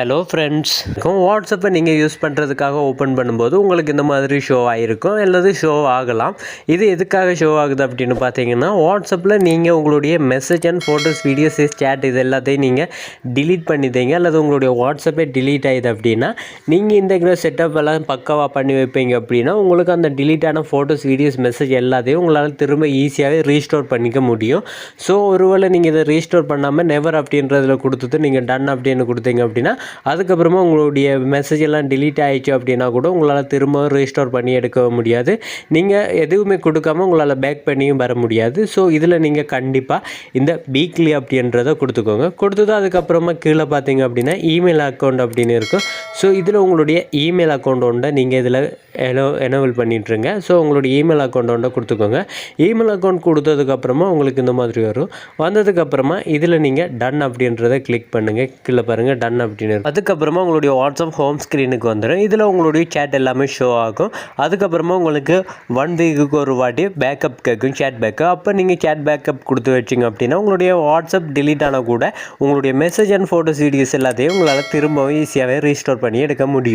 Hello friends, வாட்ஸ்அப்பை நீங்கள் use பண்ணுறதுக்காக ஓப்பன் பண்ணும்போது உங்களுக்கு இந்த மாதிரி ஷோ ஆகிருக்கும் அல்லது ஷோ ஆகலாம். இது எதுக்காக ஷோ ஆகுது அப்படின்னு பார்த்தீங்கன்னா, வாட்ஸ்அப்பில் நீங்கள் உங்களுடைய message and photos, videos, chat இது எல்லாத்தையும் நீங்கள் டிலீட் பண்ணிட்டீங்க அல்லது உங்களுடைய வாட்ஸ்அப்பே டிலீட் ஆகிது அப்படின்னா, நீங்கள் இந்த செட்டப் எல்லாம் பக்காவாக பண்ணி வைப்பீங்க அப்படின்னா உங்களுக்கு அந்த டிலீட்டான ஃபோட்டோஸ், வீடியோஸ், மெசேஜ் எல்லாத்தையும் உங்களால் திரும்ப ஈஸியாகவே ரீஸ்டோர் பண்ணிக்க முடியும். ஸோ ஒருவேளை நீங்கள் இதை ரீஸ்டோர் பண்ணாமல் நெவர் அப்படின்றதில் கொடுத்துட்டு நீங்கள் டன் அப்படின்னு கொடுத்தீங்க அப்படின்னா, அதுக்கப்புறமா உங்களுடைய மெசேஜ் எல்லாம் டிலீட் ஆகிடுச்சு அப்படின்னா கூட உங்களால் திரும்பவும் ரீஸ்டோர் பண்ணி எடுக்க முடியாது. நீங்கள் எதுவுமே கொடுக்காம உங்களால் பேக் பண்ணியும் வர முடியாது. ஸோ இதில் நீங்கள் கண்டிப்பாக இந்த வீக்லி அப்படின்றத கொடுத்துக்கோங்க. கொடுத்தது அதுக்கப்புறமா கீழே பார்த்தீங்க அப்படின்னா இமெயில் அக்கௌண்ட் அப்படின்னு இருக்கும். ஸோ இதில் உங்களுடைய இமெயில் அக்கௌண்ட் ஒன்றை நீங்கள் இதில் எனேபிள் பண்ணிட்டுருங்க. ஸோ உங்களுடைய இமெயில் அக்கௌண்ட் ஒன்றை கொடுத்துக்கோங்க. இமெயில் அக்கௌண்ட் கொடுத்ததுக்கப்புறமா உங்களுக்கு இந்த மாதிரி வரும். வந்ததுக்கப்புறமா இதில் நீங்கள் டன் அப்படின்றத கிளிக் பண்ணுங்கள். கீழே பாருங்கள் டன் அப்படின்னு இருக்கும். அதுக்கப்புறமா உங்களுடைய வாட்ஸ்அப் ஹோம் ஸ்க்ரீனுக்கு வந்துடும். இதில் உங்களுடைய சேட் எல்லாமே ஷோ ஆகும். அதுக்கப்புறமா உங்களுக்கு 1 வீக்குக்கு ஒரு வாட்டி பேக்கப் கேட்கும், சேட் பேக்கப். அப்போ நீங்கள் சேட் பேக்கப் கொடுத்து வச்சிங்க அப்படின்னா உங்களுடைய வாட்ஸ்அப் டிலீட் ஆனால் கூட உங்களுடைய மெசேஜ் அண்ட் ஃபோட்டோஸ், வீடியோஸ் எல்லாத்தையும் உங்களால் திரும்பவும் ஈஸியாகவே ரீஸ்டோர் பண்ணி எடுக்க முடியும்.